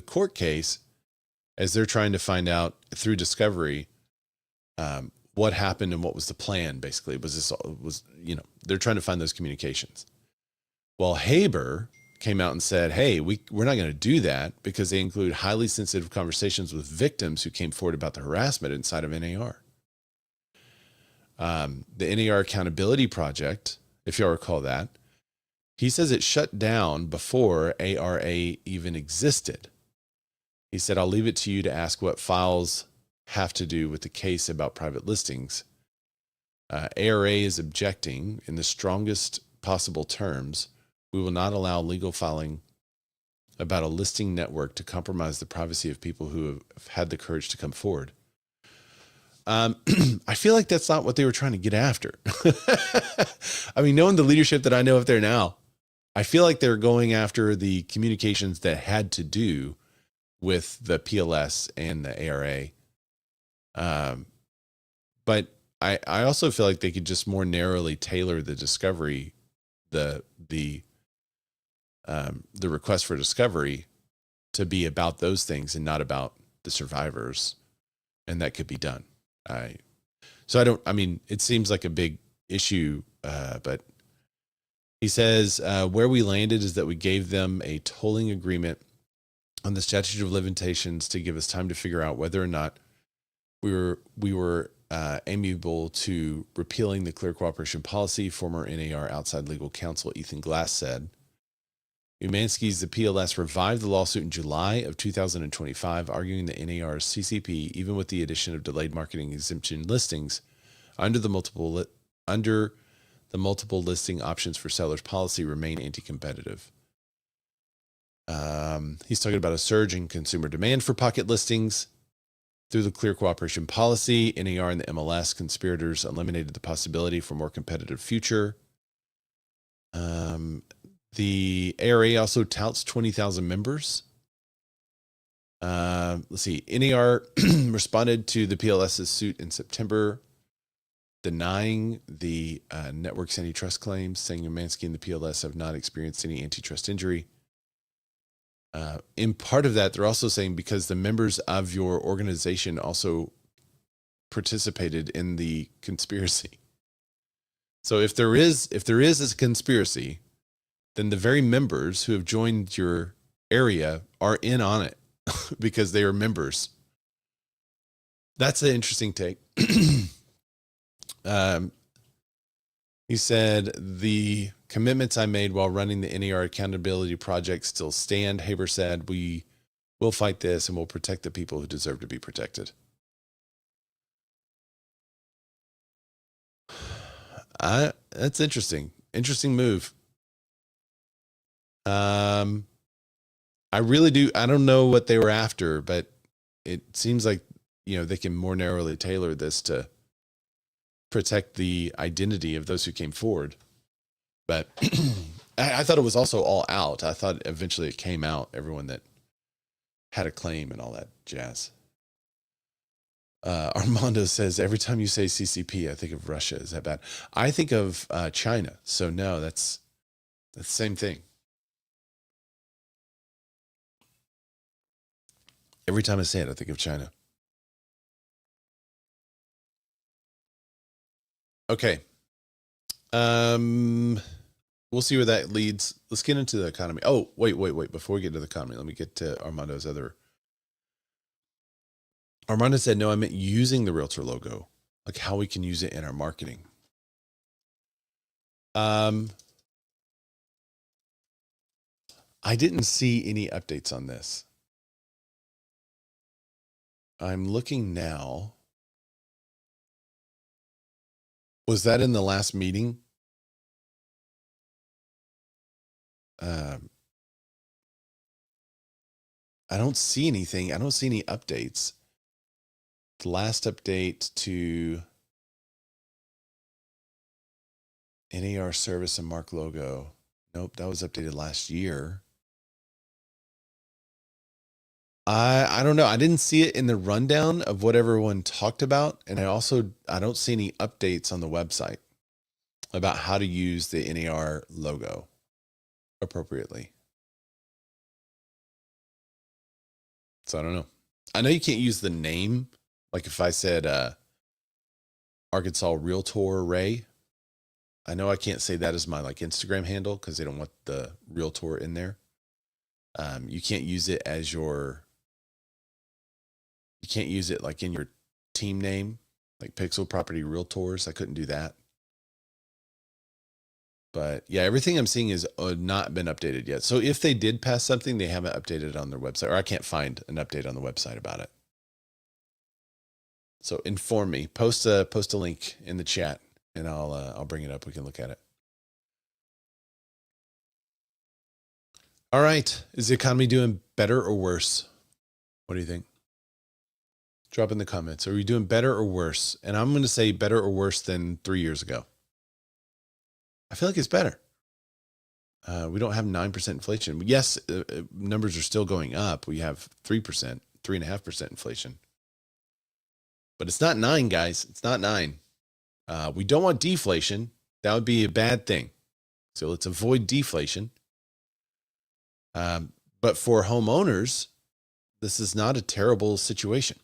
court case, as they're trying to find out through discovery what happened and what was the plan. Basically, they're trying to find those communications. Well, Haber came out and said, hey, we're not going to do that because they include highly sensitive conversations with victims who came forward about the harassment inside of NAR. The NAR Accountability Project, if y'all recall that, he says it shut down before ARA even existed. He said, I'll leave it to you to ask what files have to do with the case about private listings. ARA is objecting in the strongest possible terms. We will not allow legal filing about a listing network to compromise the privacy of people who have had the courage to come forward. I feel like that's not what they were trying to get after. I mean, knowing the leadership that I know up there now, I feel like they're going after the communications that had to do with the PLS and the ARA. But I also feel like they could just more narrowly tailor the discovery, the request for discovery to be about those things and not about the survivors. And that could be done. It seems like a big issue, but he says, where we landed is that we gave them a tolling agreement on the statute of limitations to give us time to figure out whether or not we were amiable to repealing the clear cooperation policy. Former NAR outside legal counsel Ethan Glass said. Umansky's the PLS revived the lawsuit in July of 2025, arguing that NAR's CCP, even with the addition of delayed marketing exemption listings under the multiple listing options for sellers policy, remain anti-competitive. He's talking about a surge in consumer demand for pocket listings. Through the clear cooperation policy, NAR and the MLS conspirators eliminated the possibility for a more competitive future. The ARA also touts 20,000 members. Let's see. NAR responded to the PLS's suit in September, denying the network's antitrust claims, saying Umansky and the PLS have not experienced any antitrust injury. In part of that, they're also saying because the members of your organization also participated in the conspiracy. So if there is a conspiracy, then the very members who have joined your area are in on it because they are members. That's an interesting take. He said, the commitments I made while running the NAR Accountability Project still stand. Haber said, we will fight this and we'll protect the people who deserve to be protected. That's interesting. Interesting move. I really do. I don't know what they were after, but it seems like, they can more narrowly tailor this to protect the identity of those who came forward. But I thought it was also all out. I thought eventually it came out, everyone that had a claim and all that jazz. Armando says, every time you say CCP, I think of Russia. Is that bad? I think of China. So no, that's the same thing. Every time I say it, I think of China. Okay. We'll see where that leads. Let's get into the economy. Oh, wait. Before we get to the economy, let me get to Armando's other. Armando said, no, I meant using the Realtor logo, like how we can use it in our marketing. I didn't see any updates on this. I'm looking now. Was that in the last meeting? I don't see anything. I don't see any updates. The last update to NAR service and mark logo. Nope, that was updated last year. I don't know. I didn't see it in the rundown of what everyone talked about. And I don't see any updates on the website about how to use the NAR logo appropriately. So I don't know. I know you can't use the name. Like if I said Arkansas Realtor Ray, I know I can't say that as my like Instagram handle because they don't want the Realtor in there. You can't use it as you can't use it like in your team name, like Pixel Property Realtors. I couldn't do that. But yeah, everything I'm seeing is not been updated yet. So if they did pass something, they haven't updated it on their website, or I can't find an update on the website about it. So inform me, post a link in the chat and I'll bring it up. We can look at it. All right. Is the economy doing better or worse? What do you think? Drop in the comments. Are we doing better or worse? And I'm going to say better or worse than 3 years ago. I feel like it's better. We don't have 9% inflation. Yes, numbers are still going up. We have 3%, 3.5% inflation. But it's not 9, guys. It's not 9. We don't want deflation. That would be a bad thing. So let's avoid deflation. But for homeowners, this is not a terrible situation.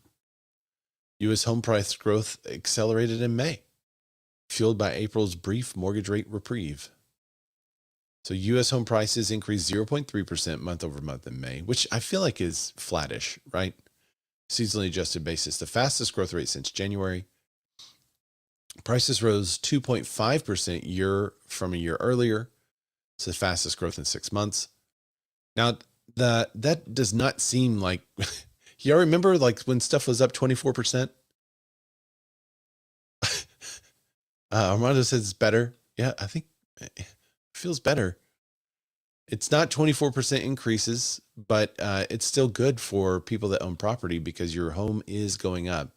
U.S. home price growth accelerated in May, fueled by April's brief mortgage rate reprieve. So U.S. home prices increased 0.3% month over month in May, which I feel like is flattish, right? Seasonally adjusted basis, the fastest growth rate since January. Prices rose 2.5% year from a year earlier. It's the fastest growth in 6 months. Now, that does not seem like... Y'all remember like when stuff was up 24%? Armando says it's better. Yeah, I think it feels better. It's not 24% increases, but it's still good for people that own property because your home is going up.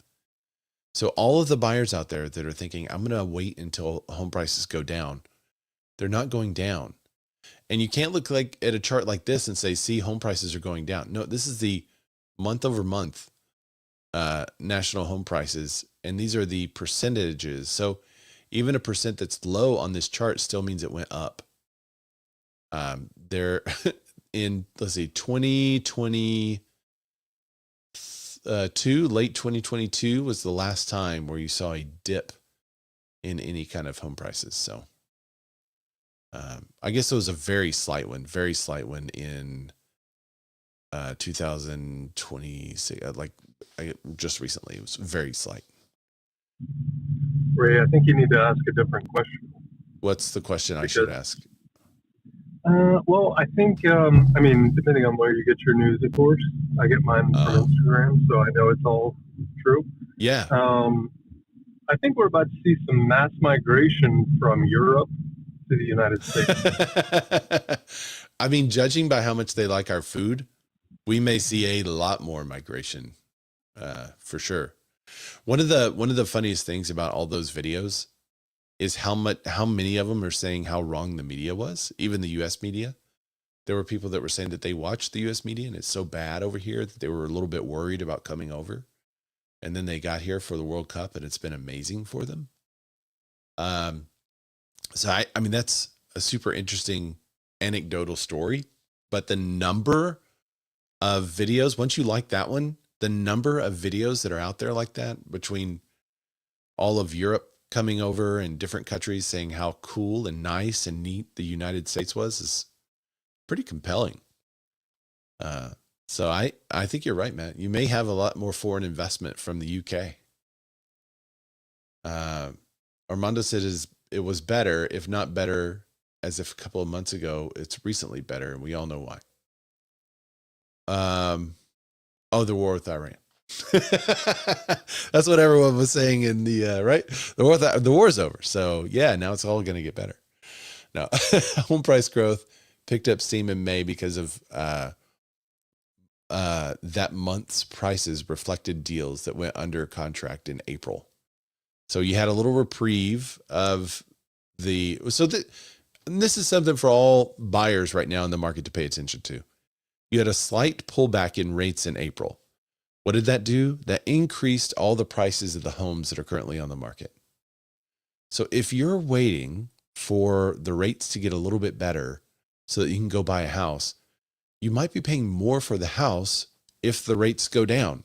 So all of the buyers out there that are thinking, I'm going to wait until home prices go down, they're not going down. And you can't look like at a chart like this and say, see, home prices are going down. No, this is the month over month national home prices. And these are the percentages. So even a percent that's low on this chart still means it went up. They're in, let's see, 2022, late 2022 was the last time where you saw a dip in any kind of home prices. So I guess it was a very slight one in 2026, like just recently. It was very slight. Ray, I think you need to ask a different question. What's the question I should ask? Well, I think, depending on where you get your news, of course, I get mine from Instagram, so I know it's all true. Yeah. I think we're about to see some mass migration from Europe to the United States. I mean, judging by how much they like our food, we may see a lot more migration, for sure. One of the funniest things about all those videos is how many of them are saying how wrong the media was, even the U.S. media. There were people that were saying that they watched the U.S. media and it's so bad over here that they were a little bit worried about coming over. And then they got here for the World Cup and it's been amazing for them. So I mean, that's a super interesting anecdotal story, but the number of videos, once you like that one, the number of videos that are out there like that between all of Europe coming over and different countries saying how cool and nice and neat the United States was is pretty compelling. So I think you're right, Matt. You may have a lot more foreign investment from the UK. Armando said it was better, if not better, as if a couple of months ago. It's recently better, and we all know why. The war with Iran. That's what everyone was saying in the right. The war's over. So yeah, now it's all going to get better. No, home price growth picked up steam in May because of that month's prices reflected deals that went under contract in April. So you had a little reprieve of and this is something for all buyers right now in the market to pay attention to. You had a slight pullback in rates in April. What did that do? That increased all the prices of the homes that are currently on the market. So if you're waiting for the rates to get a little bit better so that you can go buy a house, you might be paying more for the house if the rates go down,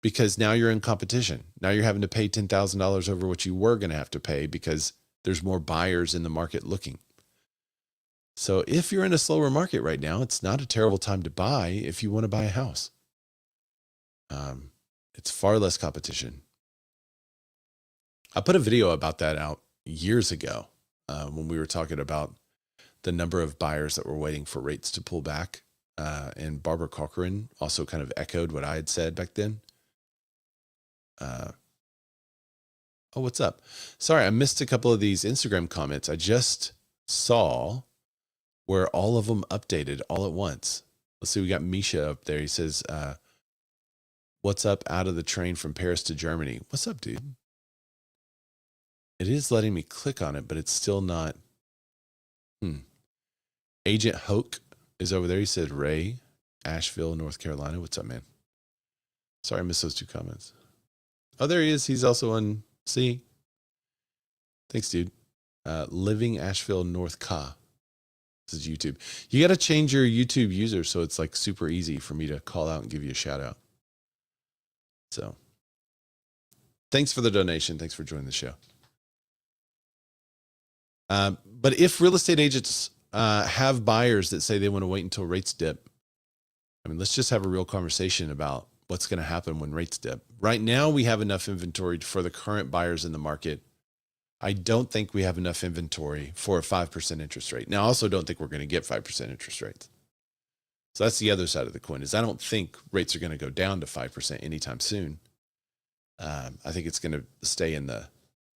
because now you're in competition. Now you're having to pay $10,000 over what you were going to have to pay because there's more buyers in the market looking. So if you're in a slower market right now, it's not a terrible time to buy if you want to buy a house. It's far less competition. I put a video about that out years ago when we were talking about the number of buyers that were waiting for rates to pull back. And Barbara Corcoran also kind of echoed what I had said back then. Oh, what's up? Sorry, I missed a couple of these Instagram comments. I just saw where all of them updated all at once. Let's see, we got Misha up there. He says, what's up out of the train from Paris to Germany? What's up, dude? It is letting me click on it, but it's still not. Agent Hoke is over there. He said, Ray, Asheville, North Carolina. What's up, man? Sorry, I missed those two comments. Oh, there he is. He's also on C. Thanks, dude. Living Asheville, North Ca. This is YouTube. You got to change your YouTube user so it's like super easy for me to call out and give you a shout out. So thanks for the donation. Thanks for joining the show. But if real estate agents have buyers that say they want to wait until rates dip, I mean, let's just have a real conversation about what's going to happen when rates dip. Right now, we have enough inventory for the current buyers in the market. I don't think we have enough inventory for a 5% interest rate. Now, I also don't think we're going to get 5% interest rates. So that's the other side of the coin, is I don't think rates are going to go down to 5% anytime soon. I think it's going to stay in the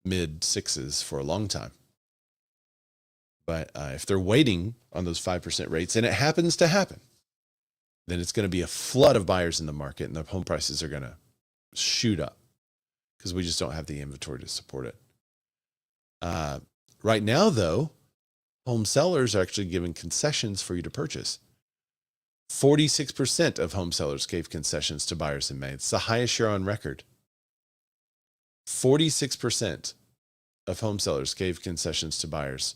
mid sixes for a long time. But if they're waiting on those 5% rates, and it happens to happen, then it's going to be a flood of buyers in the market, and the home prices are going to shoot up because we just don't have the inventory to support it. Right now, though, home sellers are actually giving concessions for you to purchase. 46% of home sellers gave concessions to buyers in May. It's the highest share on record. 46% of home sellers gave concessions to buyers.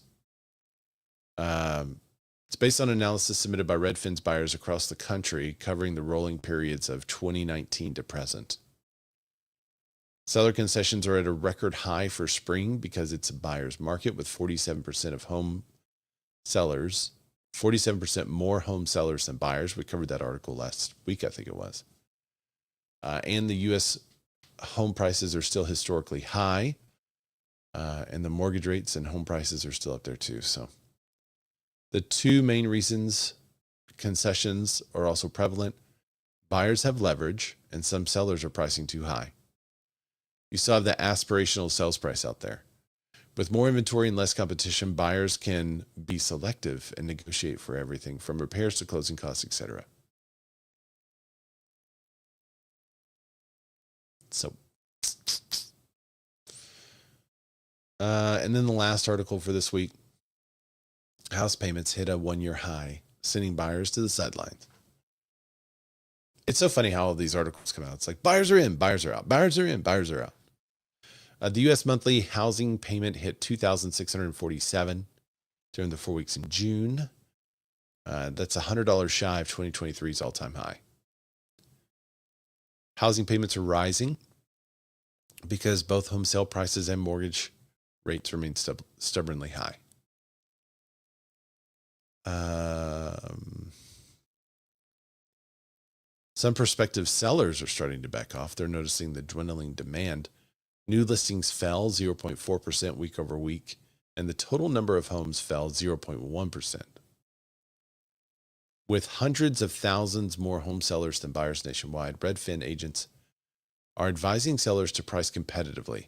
It's based on analysis submitted by Redfin's buyers across the country, covering the rolling periods of 2019 to present. Seller concessions are at a record high for spring because it's a buyer's market, with 47% of home sellers, 47% more home sellers than buyers. We covered that article last week, I think it was. And the U.S. home prices are still historically high, and the mortgage rates and home prices are still up there too. So the two main reasons concessions are also prevalent: buyers have leverage, and some sellers are pricing too high. You still have the aspirational sales price out there. With more inventory and less competition, buyers can be selective and negotiate for everything from repairs to closing costs, etc. So, and then the last article for this week: house payments hit a one-year high, sending buyers to the sidelines. It's so funny how all these articles come out. It's like buyers are in, buyers are out, buyers are in, buyers are out. The U.S. monthly housing payment hit $2,647 during the 4 weeks in June. That's $100 shy of 2023's all-time high. Housing payments are rising because both home sale prices and mortgage rates remain stubbornly high. Some prospective sellers are starting to back off. They're noticing the dwindling demand. New listings fell 0.4% week over week, and the total number of homes fell 0.1%. With hundreds of thousands more home sellers than buyers nationwide, Redfin agents are advising sellers to price competitively.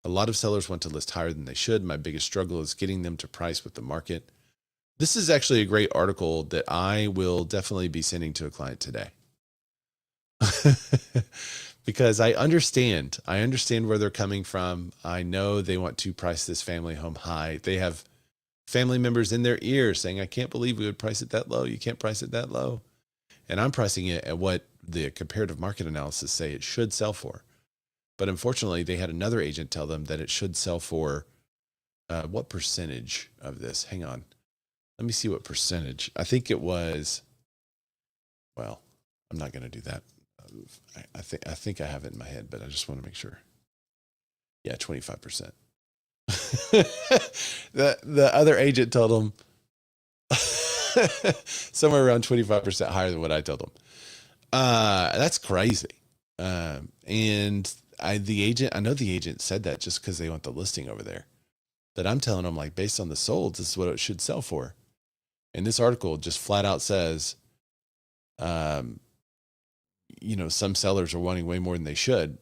A lot of sellers want to list higher than they should. My biggest struggle is getting them to price with the market. This is actually a great article that I will definitely be sending to a client today. Because I understand where they're coming from. I know they want to price this family home high. They have family members in their ear saying, I can't believe we would price it that low. You can't price it that low. And I'm pricing it at what the comparative market analysis say it should sell for. But unfortunately, they had another agent tell them that it should sell for what percentage of this? Hang on. Let me see what percentage. I think it was, well, I'm not going to do that. I think I have it in my head, but I just want to make sure. Yeah, 25%. The other agent told them somewhere around 25% higher than what I told them. That's crazy. And I know the agent said that just because they want the listing over there. But I'm telling them, like, based on the solds, this is what it should sell for. And this article just flat out says, some sellers are wanting way more than they should.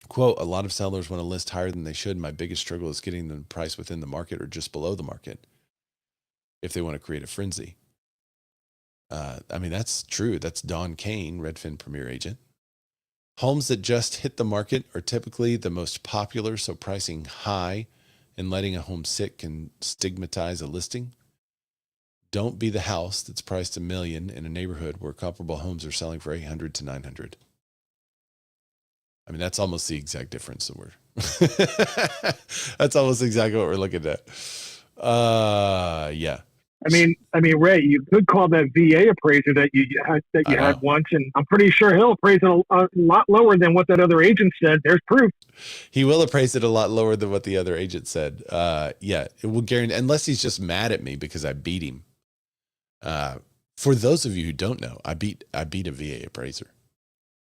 Quote, a lot of sellers want to list higher than they should. My biggest struggle is getting them priced within the market or just below the market if they want to create a frenzy. That's true. That's Don Kane, Redfin Premier Agent. Homes that just hit the market are typically the most popular, so pricing high and letting a home sit can stigmatize a listing. Don't be the house that's priced $1 million in a neighborhood where comparable homes are selling for $800 to $900. That's almost the exact difference that that's almost exactly what we're looking at. Yeah. Ray, you could call that VA appraiser that you had once, and I'm pretty sure he'll appraise it a lot lower than what that other agent said. There's proof. He will appraise it a lot lower than what the other agent said. Yeah, it will guarantee, unless he's just mad at me because I beat him. For those of you who don't know, I beat a VA appraiser.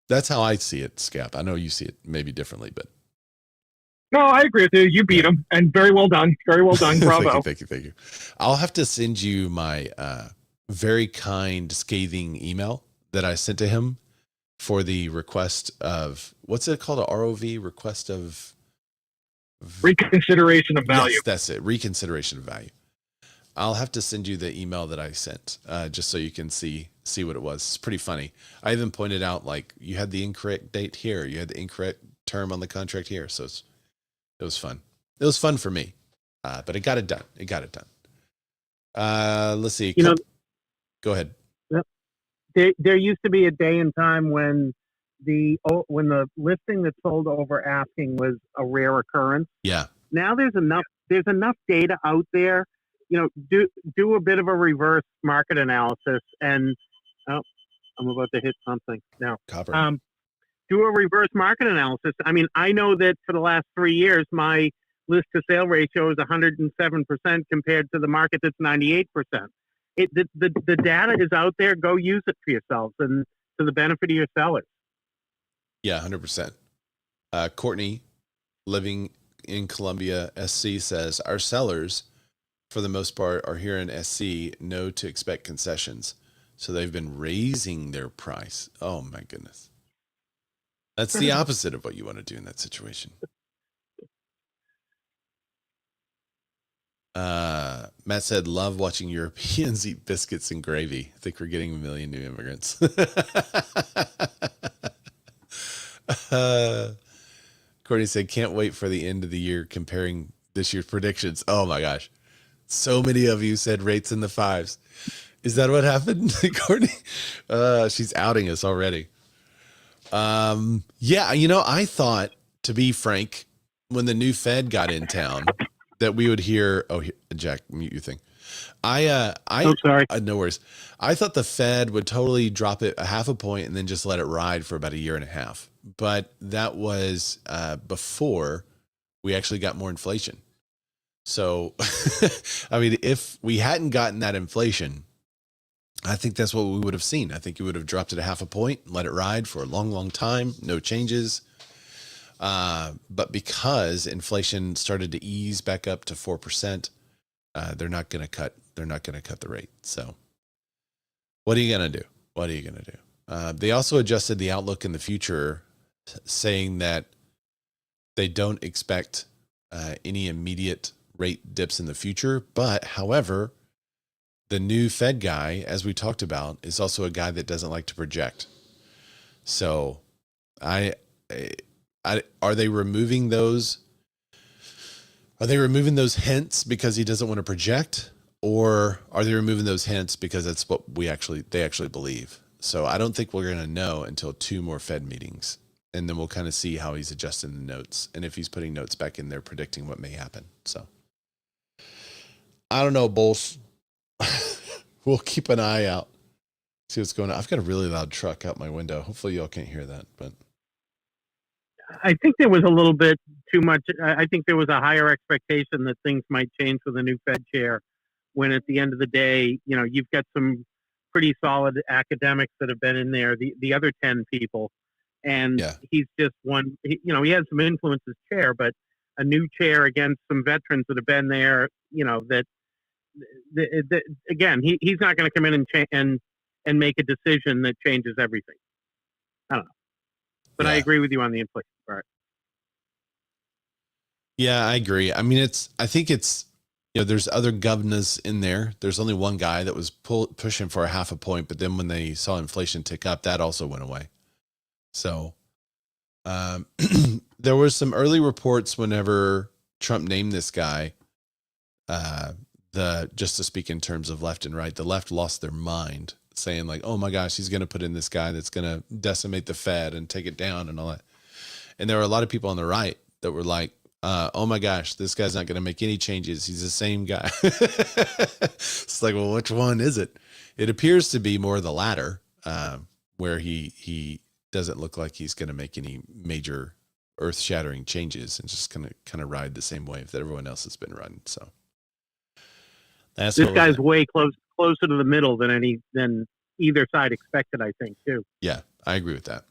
That's how I see it, Scap. I know you see it maybe differently, but. No, I agree with you. You beat him, and very well done. Very well done. Bravo. Thank you. I'll have to send you my very kind, scathing email that I sent to him for the request of, what's it called? A ROV, request of? Reconsideration of value. Yes, that's it. Reconsideration of value. I'll have to send you the email that I sent just so you can see what it was. It's pretty funny. I even pointed out, like, you had the incorrect date here. You had the incorrect term on the contract here. So it was fun. It was fun for me, but it got it done. Let's see. Go ahead. Yep. There used to be a day and time when the listing that sold over asking was a rare occurrence. Yeah. Now there's enough data out there. Do a bit of a reverse market analysis, and I'm about to hit something now. Copper. Do a reverse market analysis. I know that for the last 3 years, my list to sale ratio is 107% compared to the market that's 98%. The data is out there. Go use it for yourselves and to the benefit of your sellers. Yeah, 100%. Courtney, living in Columbia, SC, says our sellers, for the most part, are here in SC, know to expect concessions. So they've been raising their price. Oh my goodness. That's the opposite of what you want to do in that situation. Matt said, love watching Europeans eat biscuits and gravy. I think we're getting 1 million new immigrants. Courtney said, can't wait for the end of the year comparing this year's predictions. Oh my gosh. So many of you said rates in the 5s. Is that what happened, Courtney? She's outing us already. Yeah, I thought, to be frank, when the new Fed got in town, that we would hear. Oh, Jack, mute your thing. Sorry. No worries. I thought the Fed would totally drop it 0.5 point and then just let it ride for about 1.5 years. But that was before we actually got more inflation. So, if we hadn't gotten that inflation, I think that's what we would have seen. I think you would have dropped it 0.5 point, let it ride for a long, long time, no changes. But because inflation started to ease back up to 4%, they're not going to cut the rate. So What are you going to do? What are you going to do? They also adjusted the outlook in the future, saying that they don't expect any immediate rate dips in the future. But however, the new Fed guy, as we talked about, is also a guy that doesn't like to project. So are they removing those? Are they removing those hints because he doesn't want to project, or are they removing those hints because that's what they actually believe? So I don't think we're going to know until 2 more Fed meetings, and then we'll kind of see how he's adjusting the notes and if he's putting notes back in there predicting what may happen. So I don't know, Bulls. We'll keep an eye out, see what's going on. I've got a really loud truck out my window. Hopefully y'all can't hear that, but I think there was a little bit too much. I think there was a higher expectation that things might change with a new Fed chair, when at the end of the day, you've got some pretty solid academics that have been in there, the other 10 people, and he's just one. He has some influence as chair, but a new chair against some veterans that have been there, again, he's not going to come in and make a decision that changes everything. I don't know. But I agree with you on the inflation part. Yeah, I agree. I mean, I think it's, there's other governors in there. There's only one guy that was pushing for a 0.5 point, but then when they saw inflation tick up, that also went away. So there was some early reports whenever Trump named this guy, just to speak in terms of left and right, the left lost their mind, saying like, oh my gosh, he's going to put in this guy that's going to decimate the Fed and take it down and all that. And there were a lot of people on the right that were like, oh my gosh, this guy's not going to make any changes. He's the same guy. It's like, well, which one is it? It appears to be more the latter, where he doesn't look like he's going to make any major earth shattering changes and just going to kind of ride the same wave that everyone else has been riding. So this guy's way closer to the middle than either side expected, I think, too. Yeah, I agree with that.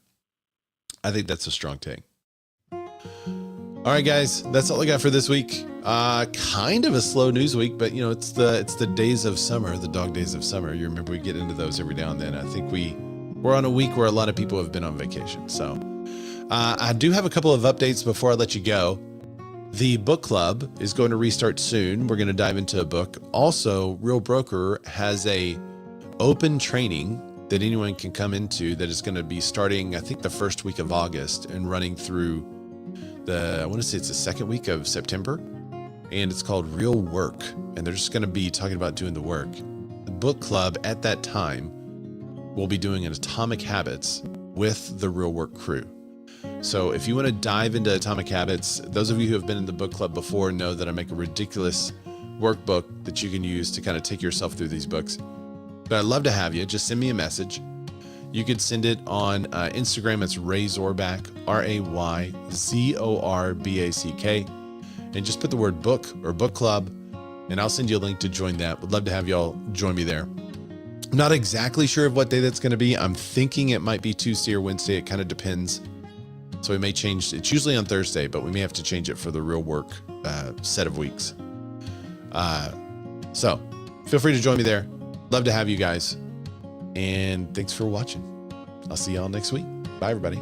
I think that's a strong take. All right, guys, that's all I got for this week. Kind of a slow news week, but it's the days of summer, the dog days of summer. You remember we get into those every now and then. I think we're on a week where a lot of people have been on vacation. So I do have a couple of updates before I let you go. The book club is going to restart soon. We're going to dive into a book. Also, Real Broker has a open training that anyone can come into that is going to be starting, I think, the first week of August and running through I want to say it's the second week of September. And it's called Real Work. And they're just going to be talking about doing the work. The book club at that time will be doing an Atomic Habits with the Real Work crew. So if you want to dive into Atomic Habits, those of you who have been in the book club before know that I make a ridiculous workbook that you can use to kind of take yourself through these books. But I'd love to have you. Just send me a message. You could send it on Instagram. It's Ray Zorback, RayZorback, and just put the word book or book club, and I'll send you a link to join that. Would love to have y'all join me there. I'm not exactly sure of what day that's going to be. I'm thinking it might be Tuesday or Wednesday. It kind of depends. So we may change. It's usually on Thursday, but we may have to change it for the Real Work set of weeks. So feel free to join me there. Love to have you guys. And thanks for watching. I'll see y'all next week. Bye, everybody.